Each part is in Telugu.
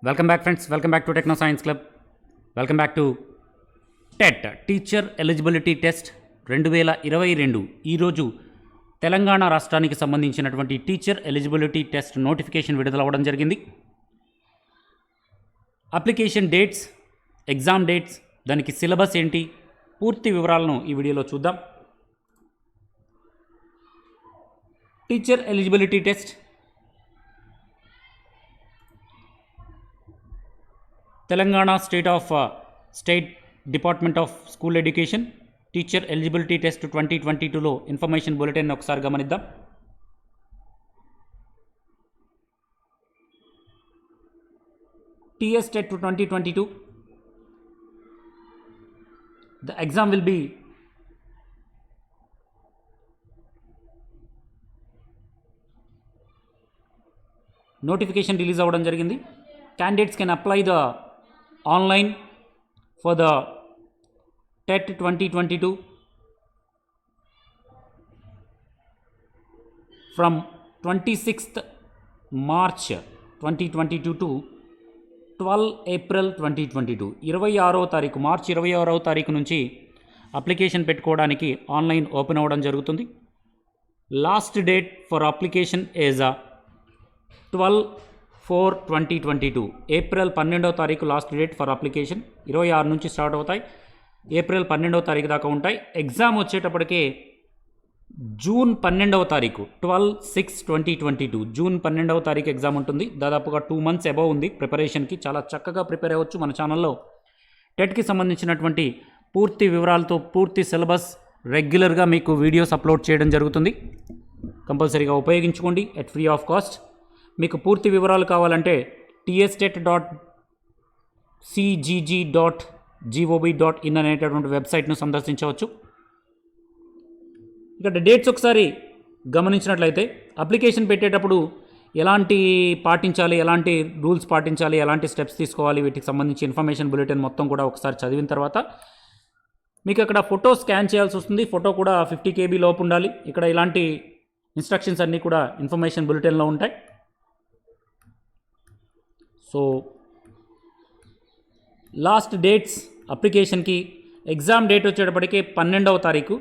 Welcome back friends, welcome back to techno science club. Welcome back to TET teacher eligibility test 2022. ఈరోజు తెలంగాణ రాష్ట్రానికి సంబంధించినటువంటి టీచర్ ఎలిజిబిలిటీ టెస్ట్ నోటిఫికేషన్ విడుదలవ్వడం జరిగింది. అప్లికేషన్ డేట్స్, ఎగ్జామ్ డేట్స్, దానికి సిలబస్ ఏంటి, పూర్తి వివరాలను ఈ వీడియోలో చూద్దాం. Teacher eligibility test Telangana state department of school education teacher eligibility test 2022లో ఇన్ఫర్మేషన్ బులెటిన్ ఒకసారి గమనిద్దాం. TS TET 2022. The exam will be notification release అవ్వడం జరిగింది. Candidates can apply the online for the TET 2022 from 26th March 2022 to 12 April 2022. 26వ తారీఖు మార్చి 26వ తారీఖు నుంచి అప్లికేషన్ పెట్టుకోవడానికి ఆన్లైన్ ఓపెన్ అవ్వడం జరుగుతుంది. Last date for application is 12/4/2022. April 12వ తారీఖు లాస్ట్ డేట్ ఫర్ అప్లికేషన్. 26 నుంచి స్టార్ట్ అవుతాయి, ఏప్రిల్ 12వ తారీఖు దాకా ఉంటాయి. ఎగ్జామ్ వచ్చేటప్పటికే జూన్ 12వ తారీఖు 12/6/2022 జూన్ 12వ తారీఖు ఎగ్జామ్ ఉంటుంది. దాదాపుగా 2 months అబవ్ ఉంది ప్రిపరేషన్కి. చాలా చక్కగా ప్రిపేర్ అవ్వచ్చు. మన ఛానల్లో టెట్కి సంబంధించినటువంటి పూర్తి వివరాలతో పూర్తి సిలబస్ రెగ్యులర్గా మీకు వీడియోస్ అప్లోడ్ చేయడం జరుగుతుంది. కంపల్సరీగా ఉపయోగించుకోండి ఎట్ ఫ్రీ ఆఫ్ కాస్ట్. మీకు పూర్తి వివరాలు కావాలంటే tstet.cgg.gov.in అనేటటువంటి వెబ్సైట్ను సందర్శించవచ్చు. ఇక్కడ డేట్స్ ఒకసారి గమనించినట్లయితే అప్లికేషన్ పెట్టేటప్పుడు ఎలాంటి పాటించాలి, ఎలాంటి రూల్స్ పాటించాలి, ఎలాంటి స్టెప్స్ తీసుకోవాలి, వీటికి సంబంధించి ఇన్ఫర్మేషన్ బులెటిన్ మొత్తం కూడా ఒకసారి చదివిన తర్వాత మీకు అక్కడ ఫోటో స్కాన్ చేయాల్సి వస్తుంది. ఫోటో కూడా 50 KB లోపు ఉండాలి. ఇక్కడ ఇలాంటి ఇన్స్ట్రక్షన్స్ అన్నీ కూడా ఇన్ఫర్మేషన్ బులెటిన్లో ఉంటాయి. సో లాస్ట్ డేట్స్ అప్లికేషన్కి ఎగ్జామ్ డేట్ వచ్చేటప్పటికే 12వ తారీఖు.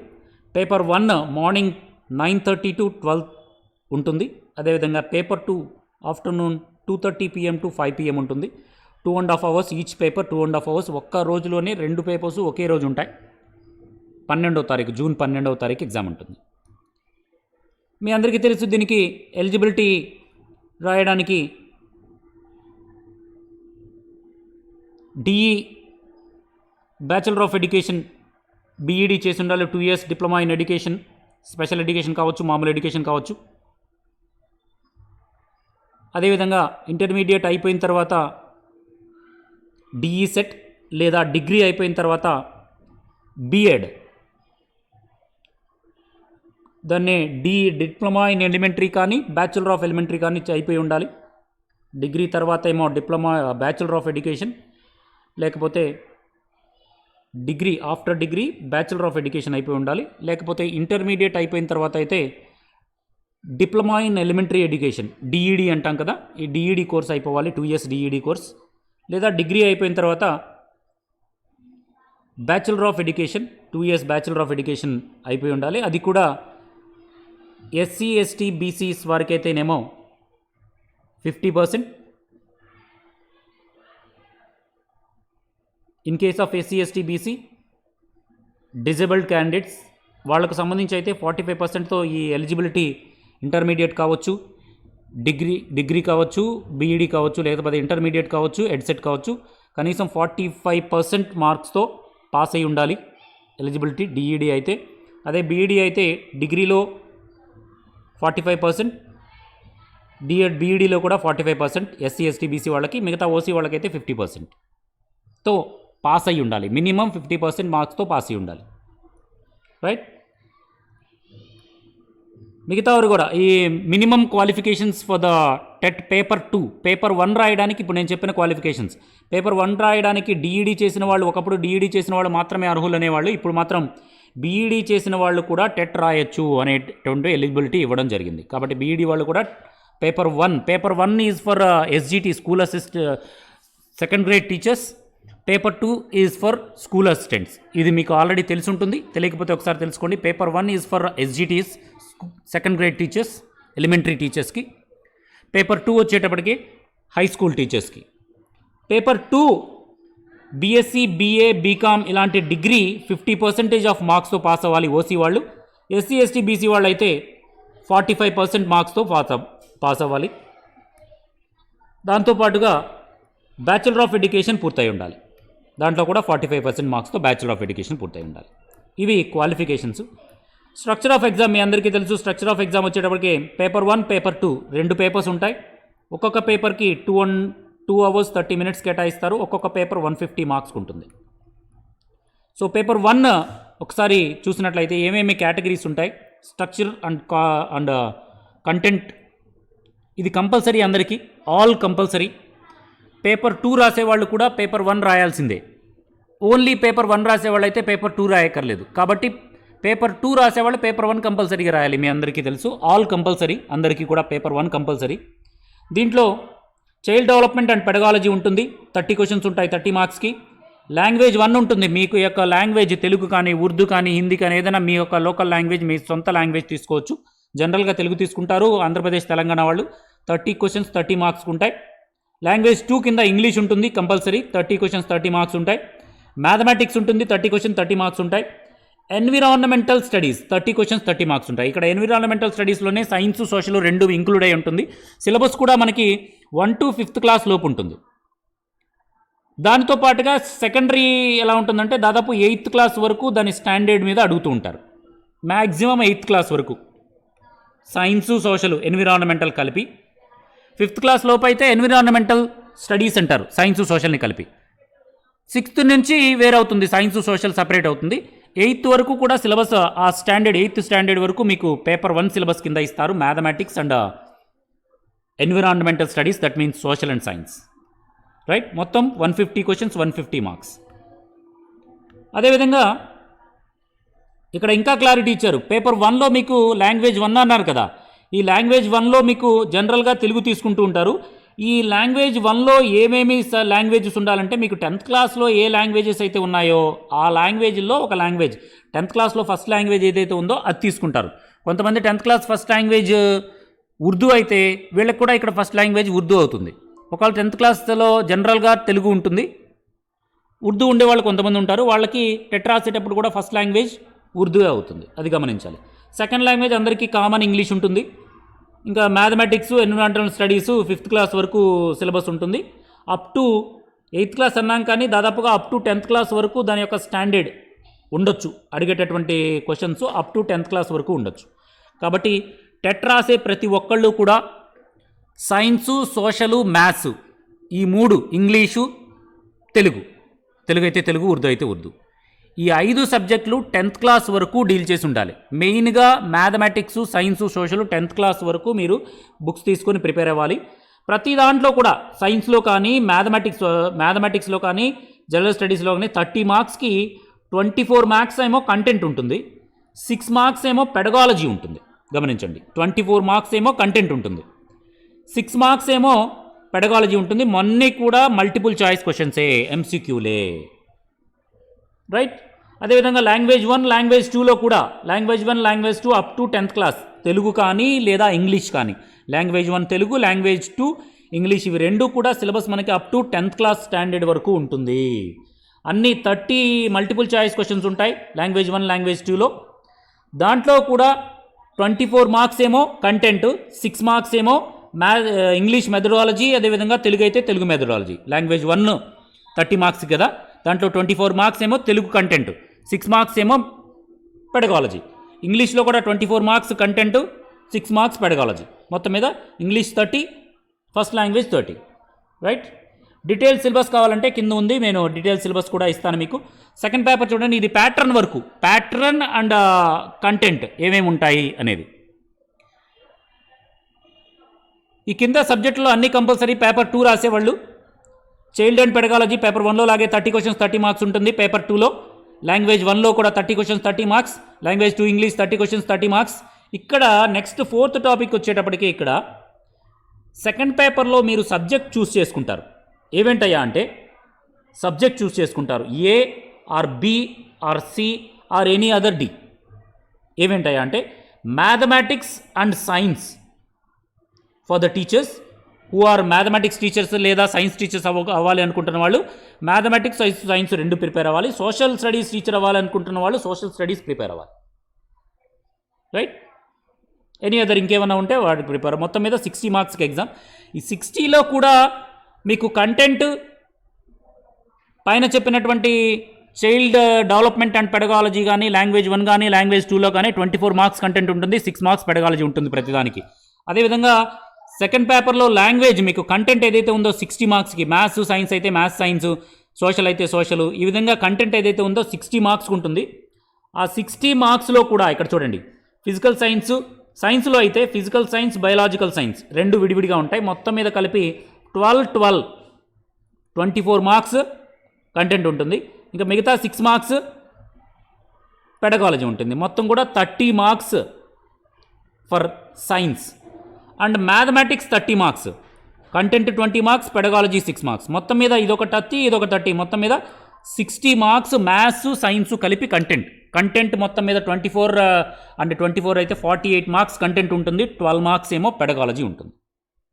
పేపర్ 1 మార్నింగ్ 9:30 to 12 ఉంటుంది. అదేవిధంగా paper 2 afternoon 2:30 PM to 5 PM ఉంటుంది. 2.5 hours ఈచ్ పేపర్. 2.5 hours. ఒక్క రోజులోనే 2 పేపర్స్ ఒకే రోజు ఉంటాయి. 12వ తారీఖు జూన్ 12వ తారీఖు ఎగ్జామ్ ఉంటుంది. మీ అందరికీ తెలుసు, దీనికి ఎలిజిబిలిటీ రాయడానికి డిఈ బ్యాచిలర్ ఆఫ్ ఎడ్యుకేషన్ బీఈడి చేసి ఉండాలి. 2 years diploma in education, special education కావచ్చు, మామూలు ఎడ్యుకేషన్ కావచ్చు. అదేవిధంగా ఇంటర్మీడియట్ అయిపోయిన తర్వాత డిఈ సెట్ లేదా డిగ్రీ అయిపోయిన తర్వాత బీఎడ్, దాన్ని డిప్లొమా ఇన్ ఎలిమెంటరీ కానీ బ్యాచిలర్ ఆఫ్ ఎలిమెంటరీ కానీ అయిపోయి ఉండాలి. డిగ్రీ తర్వాత ఏమో డిప్లొమా బ్యాచిలర్ ఆఫ్ ఎడ్యుకేషన్, లేకపోతే degree after degree bachelor of education అయిపోయి ఉండాలి. లేకపోతే ఇంటర్మీడియట్ అయిపోయిన తర్వాత అయితే diploma in elementary education DEd అంటాం కదా, ఈ డిఈడి కోర్స్ అయిపోవాలి. 2 years డిఈడి కోర్స్. లేదా డిగ్రీ అయిపోయిన తర్వాత bachelor of education 2 years bachelor of education అయిపోయి ఉండాలి. అది కూడా SC ST BCs వారికైతేనేమో 50%. In case of SC ST BC disabled candidates వాళ్ళకు సంబంధించి అయితే 45%తో ఈ ఎలిజిబిలిటీ ఇంటర్మీడియట్ కావచ్చు, డిగ్రీ కావచ్చు, బీఈడి కావచ్చు, లేకపోతే ఇంటర్మీడియట్ కావచ్చు, ఎడ్సెట్ కావచ్చు, కనీసం 45% మార్క్స్తో పాస్ అయి ఉండాలి ఎలిజిబిలిటీ డిఈడి అయితే. అదే బీఈడి అయితే డిగ్రీలో 45%, బీఈడిలో కూడా 45%, SC ST BC వాళ్ళకి. మిగతా ఓసీ వాళ్ళకైతే 50%తో పాస్ అయ్యి ఉండాలి. మినిమం 50% మార్క్స్తో పాస్ అయ్యి ఉండాలి. రైట్. మిగతా వారు కూడా ఈ minimum qualifications for the TET paper 1 రాయడానికి ఇప్పుడు నేను చెప్పిన క్వాలిఫికేషన్స్. పేపర్ 1 రాయడానికి డిఈడి చేసిన వాళ్ళు, ఒకప్పుడు డిఈడి చేసిన వాళ్ళు మాత్రమే అర్హులు అనేవాళ్ళు. ఇప్పుడు మాత్రం బీఈడి చేసిన వాళ్ళు కూడా టెట్ రాయొచ్చు అనేటువంటి ఎలిజిబిలిటీ ఇవ్వడం జరిగింది. కాబట్టి బీఈడి వాళ్ళు కూడా paper 1 is for SGT second grade teachers. Paper 2 is for school assistants. ఇది మీకు ఆల్రెడీ తెలిసి ఉంటుంది, తెలియకపోతే ఒకసారి తెలుసుకోండి. Paper 1 is for SGTs, second grade teachers, elementary టీచర్స్కి. పేపర్ 2 వచ్చేటప్పటికి హై స్కూల్ టీచర్స్కి. పేపర్ 2 బీఎస్సీ, బీఏ, బీకామ్ ఇలాంటి డిగ్రీ 50% ఆఫ్ మార్క్స్తో పాస్ అవ్వాలి ఓసీ వాళ్ళు. ఎస్సీ, ఎస్టీ, బీసీ వాళ్ళు అయితే 45% మార్క్స్తో పాస్ అవ్వాలి. దాంతోపాటుగా బ్యాచులర్ ఆఫ్ ఎడ్యుకేషన్ పూర్తయి ఉండాలి. దాంట్లో కూడా 45% మార్క్స్తో బ్యాచులర్ ఆఫ్ ఎడ్యుకేషన్ పూర్తయి ఉండాలి. ఇవి క్వాలిఫికేషన్స్. స్ట్రక్చర్ ఆఫ్ ఎగ్జామ్ మీ అందరికీ తెలుసు. స్ట్రక్చర్ ఆఫ్ ఎగ్జామ్ వచ్చేటప్పటికి పేపర్ 1, పేపర్ 2 2 పేపర్స్ ఉంటాయి. ఒక్కొక్క పేపర్కి 2 hours 30 minutes కేటాయిస్తారు. ఒక్కొక్క పేపర్ 150 మార్క్స్కి ఉంటుంది. సో పేపర్ 1 ఒకసారి చూసినట్లయితే ఏమేమి కేటగిరీస్ ఉంటాయి, స్ట్రక్చర్ అండ్ కంటెంట్, ఇది కంపల్సరీ అందరికీ, ఆల్ కంపల్సరీ. పేపర్ 2 రాసేవాళ్ళు కూడా పేపర్ 1 రాయాల్సిందే. ఓన్లీ పేపర్ 1 రాసేవాళ్ళు అయితే పేపర్ 2 రాయక్కర్లేదు. కాబట్టి పేపర్ 2 రాసేవాళ్ళు పేపర్ 1 కంపల్సరీగా రాయాలి. మీ అందరికీ తెలుసు, ఆల్ కంపల్సరీ, అందరికీ కూడా పేపర్ 1 కంపల్సరీ. దీంట్లో చైల్డ్ డెవలప్మెంట్ అండ్ పెడగాలజీ ఉంటుంది. 30 క్వశ్చన్స్ ఉంటాయి 30 మార్క్స్కి. లాంగ్వేజ్ 1 ఉంటుంది. మీకు యొక్క లాంగ్వేజ్ తెలుగు కానీ, ఉర్దూ కానీ, హిందీ కానీ, ఏదైనా మీ యొక్క లోకల్ లాంగ్వేజ్, మీ సొంత లాంగ్వేజ్ తీసుకోవచ్చు. జనరల్గా తెలుగు తీసుకుంటారు ఆంధ్రప్రదేశ్, తెలంగాణ వాళ్ళు. 30 క్వశ్చన్స్ 30 మార్క్స్కి ఉంటాయి. లాంగ్వేజ్ 2 కింద ఇంగ్లీష్ ఉంటుంది కంపల్సరీ, 30 క్వశ్చన్స్ 30 మార్క్స్ ఉంటాయి. మ్యాథమెటిక్స్ ఉంటుంది, 30 క్వశ్చన్స్ 30 మార్క్స్ ఉంటాయి. ఎన్విరాన్మెంటల్ స్టడీస్ 30 క్వశ్చన్స్ 30 మార్క్స్ ఉంటాయి. ఇక్కడ ఎన్విరాన్మెంటల్ స్టడీస్లోనే సైన్స్, సోషల్ 2 ఇంక్లూడ్ అయి ఉంటుంది. సిలబస్ కూడా మనకి 1 to 5th క్లాస్ లోపు ఉంటుంది. దానితో పాటుగా సెకండరీ ఎలా ఉంటుందంటే దాదాపు 8th క్లాస్ వరకు దాని స్టాండర్డ్ మీద అడుగుతూ ఉంటారు. మ్యాక్సిమం 8th క్లాస్ వరకు సైన్స్, సోషల్, ఎన్విరాన్మెంటల్ కలిపి. 5th క్లాస్ లోపు అయితే ఎన్విరాన్మెంటల్ స్టడీస్ అంటారు సైన్స్, సోషల్ని కలిపి. 6th నుంచి వేరవుతుంది, సైన్స్, సోషల్ సపరేట్ అవుతుంది. 8th వరకు కూడా సిలబస్ ఆ స్టాండర్డ్ 8th స్టాండర్డ్ వరకు మీకు పేపర్ 1 సిలబస్ కింద ఇస్తారు. Mathematics and environmental studies, that means social and science, right. మొత్తం 150 క్వశ్చన్స్ 150 మార్క్స్. అదేవిధంగా ఇక్కడ ఇంకా క్లారిటీ ఇచ్చారు. పేపర్ 1లో మీకు లాంగ్వేజ్ 1 అన్నారు కదా, ఈ లాంగ్వేజ్ 1లో మీకు జనరల్గా తెలుగు తీసుకుంటూ ఉంటారు. ఈ లాంగ్వేజ్ 1లో ఏమేమి లాంగ్వేజెస్ ఉండాలంటే మీకు 10th క్లాస్లో ఏ లాంగ్వేజెస్ అయితే ఉన్నాయో ఆ లాంగ్వేజ్లో ఒక లాంగ్వేజ్, 10th క్లాస్లో ఫస్ట్ లాంగ్వేజ్ ఏదైతే ఉందో అది తీసుకుంటారు. కొంతమంది 10th class first language Urdu అయితే వీళ్ళకి కూడా ఇక్కడ ఫస్ట్ లాంగ్వేజ్ ఉర్దూ అవుతుంది. ఒకవేళ 10th క్లాస్లో జనరల్గా తెలుగు ఉంటుంది, ఉర్దూ ఉండేవాళ్ళు కొంతమంది ఉంటారు, వాళ్ళకి టెట్ రాసేటప్పుడు కూడా ఫస్ట్ లాంగ్వేజ్ ఉర్దూ అవుతుంది, అది గమనించాలి. సెకండ్ లాంగ్వేజ్ అందరికీ కామన్ ఇంగ్లీష్ ఉంటుంది. ఇంకా mathematics, environmental studies 5th class వరకు సిలబస్ ఉంటుంది. అప్ టు 8th క్లాస్ అన్నాం కానీ దాదాపుగా అప్ టు 10th క్లాస్ వరకు దాని యొక్క స్టాండర్డ్ ఉండొచ్చు. అడిగేటటువంటి questions up to 10th class వరకు ఉండొచ్చు. కాబట్టి టెట్ రాసే ప్రతి ఒక్కళ్ళు కూడా సైన్సు, సోషలు, మ్యాథ్స్ ఈ 3, ఇంగ్లీషు, తెలుగు అయితే తెలుగు, ఉర్దూ అయితే ఉర్దూ, ఈ 5 సబ్జెక్టులు 10th క్లాస్ వరకు డీల్ చేసి ఉండాలి. మెయిన్గా mathematics, science, social 10th class వరకు మీరు బుక్స్ తీసుకొని ప్రిపేర్ అవ్వాలి. ప్రతి దాంట్లో కూడా సైన్స్లో కానీ, మ్యాథమెటిక్స్లో కానీ, జనరల్ స్టడీస్లో కానీ 30 మార్క్స్కి 24 మార్క్స్ ఏమో కంటెంట్ ఉంటుంది, 6 మార్క్స్ ఏమో పెడగాలజీ ఉంటుంది. గమనించండి, 24 మార్క్స్ ఏమో కంటెంట్ ఉంటుంది, 6 మార్క్స్ ఏమో పెడగాలజీ ఉంటుంది. మొన్నీ కూడా మల్టిపుల్ చాయిస్ క్వశ్చన్సే, ఎంసీక్యూలే, రైట్. అదేవిధంగా లాంగ్వేజ్ 1, లాంగ్వేజ్ 2లో కూడా language 1, language 2 up to 10th class Telugu కానీ లేదా ఇంగ్లీష్ కానీ, లాంగ్వేజ్ 1 తెలుగు, లాంగ్వేజ్ 2 ఇంగ్లీష్, ఇవి 2 కూడా సిలబస్ మనకి up to 10th class standard వరకు ఉంటుంది. అన్ని 30 మల్టిపుల్ చాయిస్ క్వశ్చన్స్ ఉంటాయి లాంగ్వేజ్ 1, లాంగ్వేజ్ 2లో. దాంట్లో కూడా 24 మార్క్స్ ఏమో కంటెంట్, 6 మార్క్స్ ఏమో ఇంగ్లీష్ మెథడాలజీ, అదేవిధంగా తెలుగు అయితే తెలుగు మెథడాలజీ. లాంగ్వేజ్ 1 30 మార్క్స్ కదా, దాంట్లో 24 మార్క్స్ ఏమో తెలుగు కంటెంట్, 6 మార్క్స్ ఏమో పెడగాలజీ. ఇంగ్లీష్లో కూడా 24 మార్క్స్ కంటెంట్, 6 మార్క్స్ పెడగాలజీ. మొత్తం మీద English 30, first language 30, right. Detail syllabus కావాలంటే కింద ఉంది, నేను డీటెయిల్ సిలబస్ కూడా ఇస్తాను మీకు. సెకండ్ పేపర్ చూడండి, ఇది ప్యాటర్న్ వరకు, ప్యాటర్న్ అండ్ కంటెంట్ ఏమేమి ఉంటాయి అనేది. ఈ కింద సబ్జెక్టులో అన్ని కంపల్సరీ. పేపర్ 2 రాసేవాళ్ళు చైల్డ్ అండ్ పెడగాలజీ పేపర్ 1లో లాగే 30 క్వశ్చన్స్ 30 మార్క్స్ ఉంటుంది. పేపర్ 2లో లాంగ్వేజ్ 1లో కూడా 30 questions 30 marks, language 2 English 30 questions 30 marks. ఇక్కడ నెక్స్ట్ 4th టాపిక్ వచ్చేటప్పటికి ఇక్కడ సెకండ్ పేపర్లో మీరు సబ్జెక్ట్ చూస్ చేసుకుంటారు. ఏవేంటయ్యా అంటే సబ్జెక్ట్ చూస్ చేసుకుంటారు, A or B or C or any other D. ఏవేంటయ్యా అంటే mathematics and science for the teachers who are mathematics teachers లేదా సైన్స్ టీచర్స్ అవ్వాలి అనుకుంటున్న వాళ్ళు మ్యాథమెటిక్స్ సైన్స్ రెండు ప్రిపేర్ అవ్వాలి. సోషల్ స్టడీస్ టీచర్ అవ్వాలనుకుంటున్న వాళ్ళు సోషల్ స్టడీస్ ప్రిపేర్ అవ్వాలి. రైట్. ఎనీ అదర్ ఇంకేమైనా ఉంటే వాటికి ప్రిపేర్. మొత్తం మీద 60 మార్క్స్కి ఎగ్జామ్. ఈ 60లో కూడా మీకు కంటెంట్ పైన చెప్పినటువంటి చైల్డ్ డెవలప్మెంట్ అండ్ పెడగాలజీ కానీ లాంగ్వేజ్ 1 కానీ లాంగ్వేజ్ 2లో కానీ 24 మార్క్స్ కంటెంట్ ఉంటుంది, 6 మార్క్స్ పెడగాలజీ ఉంటుంది ప్రతిదానికి. అదేవిధంగా సెకండ్ పేపర్లో లాంగ్వేజ్ మీకు కంటెంట్ ఏదైతే ఉందో 60 మార్క్స్కి, మ్యాథ్స్ సైన్స్ అయితే మ్యాథ్స్ సైన్స్, సోషల్ అయితే సోషల్, ఈ విధంగా కంటెంట్ ఏదైతే ఉందో 60 మార్క్స్కి ఉంటుంది. ఆ 60 మార్క్స్లో కూడా ఇక్కడ చూడండి ఫిజికల్ సైన్స్లో అయితే ఫిజికల్ సైన్స్ బయాలజికల్ సైన్స్ రెండు విడివిడిగా ఉంటాయి. మొత్తం మీద కలిపి 24 మార్క్స్ కంటెంట్ ఉంటుంది. ఇంకా మిగతా 6 మార్క్స్ పెడగాలజీ ఉంటుంది. మొత్తం కూడా 30 marks for science. And mathematics 30 marks, content 20 marks, pedagogy 6 marks. మొత్తం మీద ఇదొక 30 మొత్తం మీద 60 మార్క్స్ మ్యాథ్స్ సైన్స్ కలిపి కంటెంట్ మొత్తం మీద 24 అయితే 48 మార్క్స్ కంటెంట్ ఉంటుంది, 12 మార్క్స్ ఏమో పెడగాలజీ ఉంటుంది.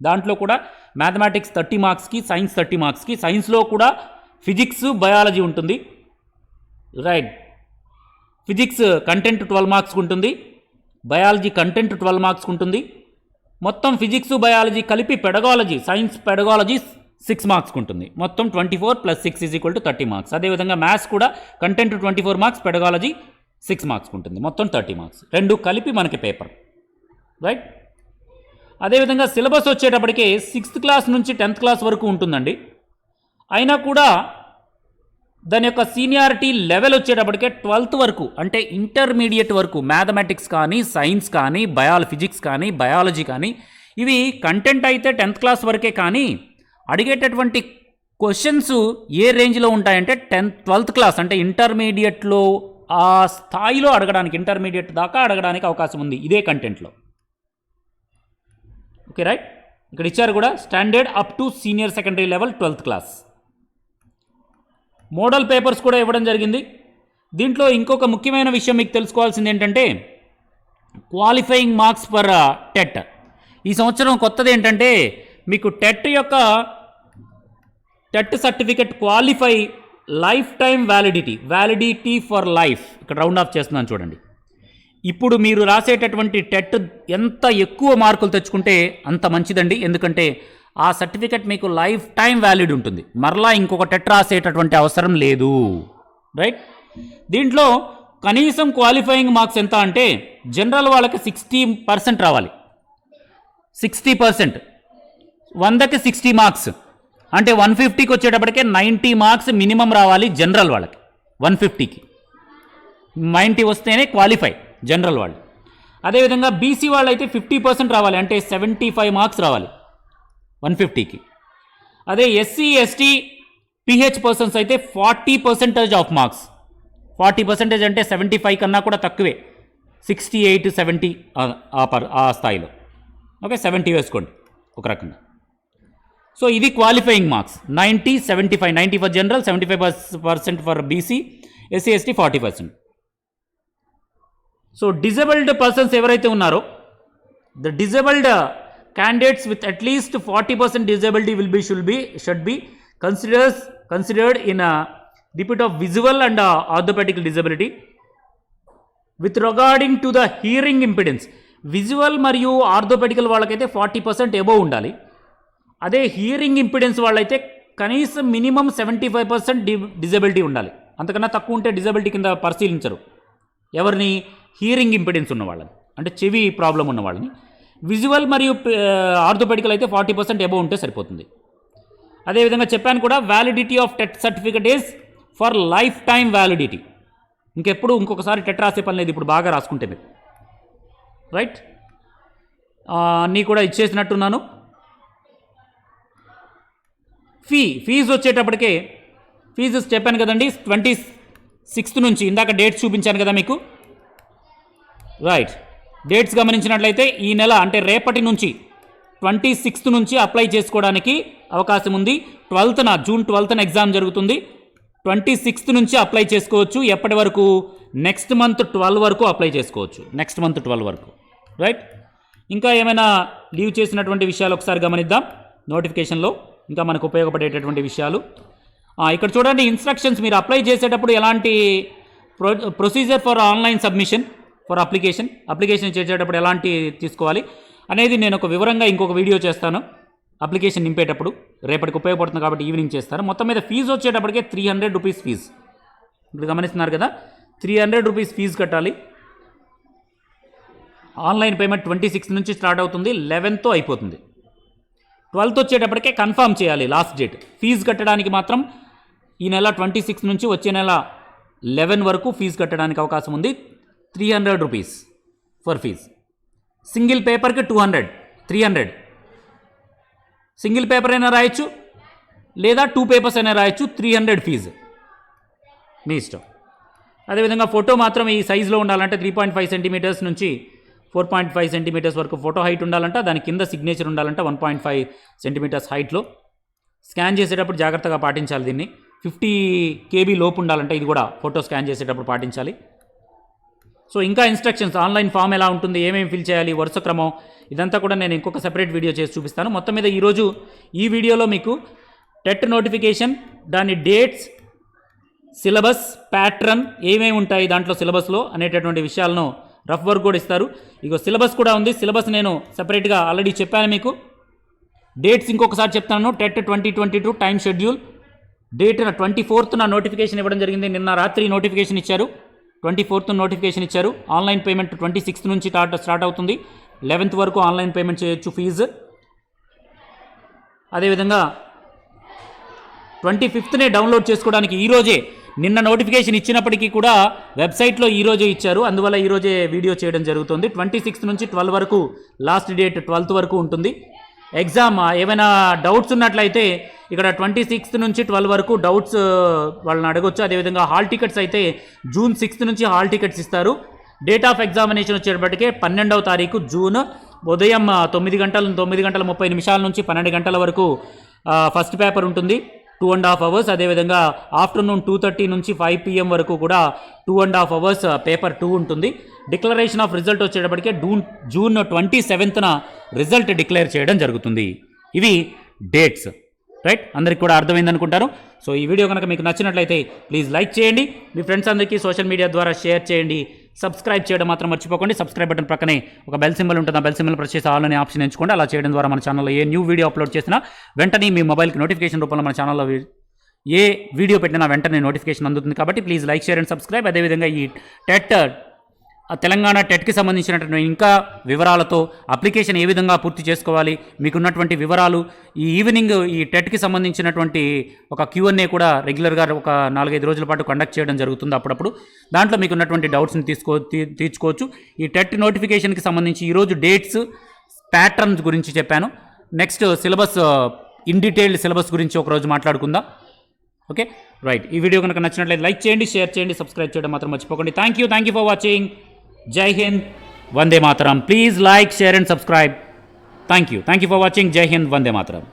దాంట్లో కూడా మ్యాథమెటిక్స్ 30 మార్క్స్కి, సైన్స్ 30 మార్క్స్కి, సైన్స్లో కూడా ఫిజిక్స్ బయాలజీ ఉంటుంది. రైట్. ఫిజిక్స్ కంటెంట్ 12 మార్క్స్కి ఉంటుంది, బయాలజీ కంటెంట్ 12 మార్క్స్కి ఉంటుంది. మొత్తం ఫిజిక్స్ బయాలజీ కలిపి పెడగాలజీ సైన్స్ పెడగాలజీ 6 మార్క్స్కి ఉంటుంది. మొత్తం 24 + 6 = 30 మార్క్స్. అదేవిధంగా మ్యాథ్స్ కూడా కంటెంట్ 24 మార్క్స్, పెడగాలజీ 6 మార్క్స్కి ఉంటుంది. మొత్తం 30 మార్క్స్ రెండు కలిపి మనకి పేపర్. రైట్. అదేవిధంగా సిలబస్ వచ్చేటప్పటికి 6th క్లాస్ నుంచి 10th క్లాస్ వరకు ఉంటుందండి. అయినా కూడా దాని యొక్క సీనియారిటీ లెవెల్ వచ్చేటప్పటికే 12th వరకు అంటే ఇంటర్మీడియట్ వరకు మ్యాథమెటిక్స్ కానీ సైన్స్ కానీ ఫిజిక్స్ కానీ బయాలజీ కానీ ఇవి కంటెంట్ అయితే 10th క్లాస్ వరకే, కానీ అడిగేటటువంటి క్వశ్చన్స్ ఏ రేంజ్లో ఉంటాయంటే 12th క్లాస్ అంటే ఇంటర్మీడియట్లో ఆ స్థాయిలో అడగడానికి, ఇంటర్మీడియట్ దాకా అడగడానికి అవకాశం ఉంది ఇదే కంటెంట్లో. Okay right. ఇక్కడ ఇచ్చారు కూడా standard up to senior secondary level 12th class. Model papers కూడా ఇవ్వడం జరిగింది. దీంట్లో ఇంకొక ముఖ్యమైన విషయం మీకు తెలుసుకోవాల్సింది ఏంటంటే క్వాలిఫైయింగ్ మార్క్స్ ఫర్ టెట్. ఈ సంవత్సరం కొత్తది ఏంటంటే మీకు TET certificate qualify life time validity for life. ఇక్కడ రౌండ్ ఆఫ్ చేస్తున్నాను చూడండి. ఇప్పుడు మీరు రాసేటటువంటి టెట్ ఎంత ఎక్కువ మార్కులు తెచ్చుకుంటే అంత మంచిదండి. ఎందుకంటే ఆ సర్టిఫికెట్ మీకు లైఫ్ టైం వ్యాలిడ్ ఉంటుంది, మరలా ఇంకొక టెట్ రాసేటటువంటి అవసరం లేదు. రైట్. దీంట్లో కనీసం క్వాలిఫైయింగ్ మార్క్స్ ఎంత అంటే జనరల్ వాళ్ళకి 60% రావాలి. 60%, 100కి 60 మార్క్స్ అంటే 150కి వచ్చేటప్పటికే 90 మార్క్స్ మినిమం రావాలి జనరల్ వాళ్ళకి. 150కి 90 వస్తేనే క్వాలిఫై జనరల్ వాళ్ళు. అదేవిధంగా బీసీ వాళ్ళు అయితే 50% రావాలి, అంటే 75 మార్క్స్ రావాలి 150కి. అదే ఎస్సీ ఎస్టీ పిహెచ్ పర్సన్స్ అయితే 40% ఆఫ్ మార్క్స్. 40% అంటే 75 కన్నా కూడా తక్కువే, 68, 70 ఆ స్థాయిలో. ఓకే, 70 వేసుకోండి ఒక రకంగా. సో ఇది qualifying marks 90, 75. 90 for general, 75% for BC, SC ST 40%. So disabled persons ఎవరైతే ఉన్నారో the disabled candidates with at least 40% disability should be considered in a depth of visual and orthopedic disability. With regarding to the hearing impedance, visual మరియు ఆర్థోపెడికల్ వాళ్ళకైతే 40% అబోవ్ ఉండాలి. అదే హియరింగ్ ఇంపిడెన్స్ వాళ్ళైతే కనీసం మినిమం 75% డిజబిలిటీ ఉండాలి. అంతకన్నా తక్కువ ఉంటే డిజబిలిటీ కింద పరిశీలించరు. ఎవరిని? హియరింగ్ ఇంపిడెన్స్ ఉన్న వాళ్ళని, అంటే చెవి ప్రాబ్లం ఉన్న వాళ్ళని. విజువల్ మరియు ఆర్థోపెడికల్ అయితే 40% అబోవ్ ఉంటే సరిపోతుంది. అదేవిధంగా చెప్పాను కూడా validity of TET certificate is for life time validity. ఇంకొకసారి టెట్ రాసే పని లేదు, ఇప్పుడు బాగా రాసుకుంటే మీరు. రైట్. అన్నీ కూడా ఇచ్చేసినట్టున్నాను. ఫీజు వచ్చేటప్పటికే ఫీజు చెప్పాను కదండి, 26th నుంచి. ఇందాక డేట్స్ చూపించాను కదా మీకు. రైట్. డేట్స్ గమనించినట్లయితే ఈ నెల అంటే రేపటి నుంచి 26th నుంచి అప్లై చేసుకోవడానికి అవకాశం ఉంది. జూన్ 12న ఎగ్జామ్ జరుగుతుంది. 26th నుంచి అప్లై చేసుకోవచ్చు. ఎప్పటి వరకు? నెక్స్ట్ మంత్ 12 వరకు అప్లై చేసుకోవచ్చు. నెక్స్ట్ మంత్ 12 వరకు, రైట్. ఇంకా ఏమైనా లీవ్ చేసినటువంటి విషయాలు ఒకసారి గమనిద్దాం. నోటిఫికేషన్లో ఇంకా మనకు ఉపయోగపడేటటువంటి విషయాలు ఇక్కడ చూడండి. ఇన్స్ట్రక్షన్స్, మీరు అప్లై చేసేటప్పుడు ఎలాంటి procedure for online submission for application చేసేటప్పుడు ఎలాంటి తీసుకోవాలి అనేది నేను ఒక వివరంగా ఇంకొక వీడియో చేస్తాను. అప్లికేషన్ నింపేటప్పుడు రేపటికి ఉపయోగపడుతుంది కాబట్టి ఈవినింగ్ చేస్తాను. మొత్తం మీద ఫీజు వచ్చేటప్పటికే 300 రూపీస్ ఫీజు. ఇప్పుడు గమనిస్తున్నారు కదా, 300 రూపీస్ ఫీజు కట్టాలి. ఆన్లైన్ పేమెంట్ 26 నుంచి స్టార్ట్ అవుతుంది, 11తో అయిపోతుంది. 12th వచ్చేటప్పటికే కన్ఫర్మ్ చేయాలి లాస్ట్ డేట్. ఫీజు కట్టడానికి మాత్రం ఈ నెల 26 నుంచి వచ్చే నెల 11 వరకు ఫీజు కట్టడానికి అవకాశం ఉంది. 300 రూపీస్ ఫర్ ఫీజ్. సింగిల్ పేపర్కి 200, 300. సింగిల్ పేపర్ అయినా రాయొచ్చు లేదా 2 పేపర్స్ అయినా రాయొచ్చు. 300 ఫీజు మీ ఇష్టం. అదేవిధంగా ఫోటో మాత్రం ఈ సైజులో ఉండాలంటే 3.5 సెంటీమీటర్స్ నుంచి 4.5 సెంటీమీటర్స్ వరకు ఫోటో హైట్ ఉండాలంట. దాని కింద సిగ్నేచర్ ఉండాలంటే 1.5 సెంటీమీటర్స్ హైట్లో. స్కాన్ చేసేటప్పుడు జాగ్రత్తగా పాటించాలి దీన్ని. 50 KB లోపు ఉండాలంటే ఇది కూడా ఫోటో స్కాన్ చేసేటప్పుడు పాటించాలి. సో ఇంకా ఇన్స్ట్రక్షన్స్, ఆన్లైన్ ఫామ్ ఎలా ఉంటుంది, ఏమేమి ఫిల్ చేయాలి, వరుస క్రమం, ఇదంతా కూడా నేను ఇంకొక సెపరేట్ వీడియో చేసి చూపిస్తాను. మొత్తం మీద ఈరోజు ఈ వీడియోలో మీకు టెట్ నోటిఫికేషన్, దాని డేట్స్, సిలబస్, ప్యాట్రన్ ఏమేమి ఉంటాయి దాంట్లో సిలబస్లో అనేటటువంటి విషయాలను రఫ్ వర్క్ కూడా ఇస్తారు. ఇగో సిలబస్ కూడా ఉంది. సిలబస్ నేను సెపరేట్గా ఆల్రెడీ చెప్పాను మీకు. డేట్స్ ఇంకొకసారి చెప్తాను. TET 2022 time schedule date 24th notification ఇవ్వడం జరిగింది. నిన్న రాత్రి నోటిఫికేషన్ ఇచ్చారు. 24th నోటిఫికేషన్ ఇచ్చారు. ఆన్లైన్ పేమెంట్ 26th నుంచి స్టార్ట్ అవుతుంది. 11th వరకు ఆన్లైన్ పేమెంట్ చేయొచ్చు ఫీజు. అదేవిధంగా 25th డౌన్లోడ్ చేసుకోవడానికి ఈరోజే, నిన్న నోటిఫికేషన్ ఇచ్చినప్పటికీ కూడా వెబ్సైట్లో ఈరోజే ఇచ్చారు. అందువల్ల ఈరోజే వీడియో చేయడం జరుగుతుంది. 26th నుంచి 12 వరకు లాస్ట్ డేట్ 12th వరకు ఉంటుంది. ఎగ్జామ్ ఏమైనా డౌట్స్ ఉన్నట్లయితే ఇక్కడ 26th నుంచి 12 వరకు డౌట్స్ వాళ్ళని అడగొచ్చు. అదేవిధంగా హాల్ టికెట్స్ అయితే జూన్ 6th నుంచి హాల్ టికెట్స్ ఇస్తారు. డేట్ ఆఫ్ ఎగ్జామినేషన్ వచ్చేటప్పటికే 12వ తారీఖు జూన్ ఉదయం 9:30 నుంచి 12 గంటల వరకు ఫస్ట్ పేపర్ ఉంటుంది, 2.5 hours. అదేవిధంగా ఆఫ్టర్నూన్ 2:30 నుంచి 5 PM వరకు కూడా 2.5 hours పేపర్ 2 ఉంటుంది. డిక్లరేషన్ ఆఫ్ రిజల్ట్ వచ్చేటప్పటికే జూన్ 27th రిజల్ట్ డిక్లేర్ చేయడం జరుగుతుంది. ఇవి డేట్స్, రైట్. అందరికి కూడా అర్థమైంది అనుకుంటారు. సో ఈ వీడియో కనుక మీకు నచ్చినట్లయితే ప్లీజ్ లైక్ చేయండి, మీ ఫ్రెండ్స్ అందరికీ సోషల్ మీడియా ద్వారా షేర్ చేయండి. సబ్స్క్రైబ్ చేయడం మాత్రం మర్చిపోకండి. సబ్స్క్రైబ్ బటన్ ప్రక్కనే ఒక బెల్ సింబల్ ఉంటుంది. ఆ బెల్ సింబల్ ప్రెస్ చేసి ఆల్ అనే ఆప్షన్ ఎంచుకోండి. అలా చేయడం ద్వారా మన ఛానల్లో ఏ న్యూ వీడియో అప్లోడ్ చేసినా వెంటనే మీ మొబైల్కి నోటిఫికేషన్ రూపంలో మన ఛానల్లో ఏ వీడియో పెట్టినా వెంటనే నోటిఫికేషన్ అందుతుంది. కాబట్టి please like, share and subscribe. అదేవిధంగా ఈ తెలంగాణ టెట్కి సంబంధించినటువంటి ఇంకా వివరాలతో అప్లికేషన్ ఏ విధంగా పూర్తి చేసుకోవాలి, మీకున్నటువంటి వివరాలు, ఈ ఈవినింగ్ ఈ టెట్కి సంబంధించినటువంటి ఒక Q&A కూడా రెగ్యులర్గా ఒక 4-5 రోజుల పాటు కండక్ట్ చేయడం జరుగుతుంది అప్పుడప్పుడు. దాంట్లో మీకున్నటువంటి డౌట్స్ని తీర్చుకోవచ్చు. ఈ టెట్ నోటిఫికేషన్కి సంబంధించి ఈరోజు డేట్స్, ప్యాటర్న్స్ గురించి చెప్పాను. Next syllabus, in detailed syllabus గురించి ఒకరోజు మాట్లాడుకుందాం. Okay, right. ఈ వీడియో కనుక నచ్చినట్లయితే లైక్ చేయండి, షేర్ చేయండి, సబ్స్క్రైబ్ చేయడం మాత్రం మర్చిపోకండి. Thank you for watching. Jai Hind, Vande Mataram. Please like, share and subscribe. Thank you for watching. Jai Hind, Vande Mataram.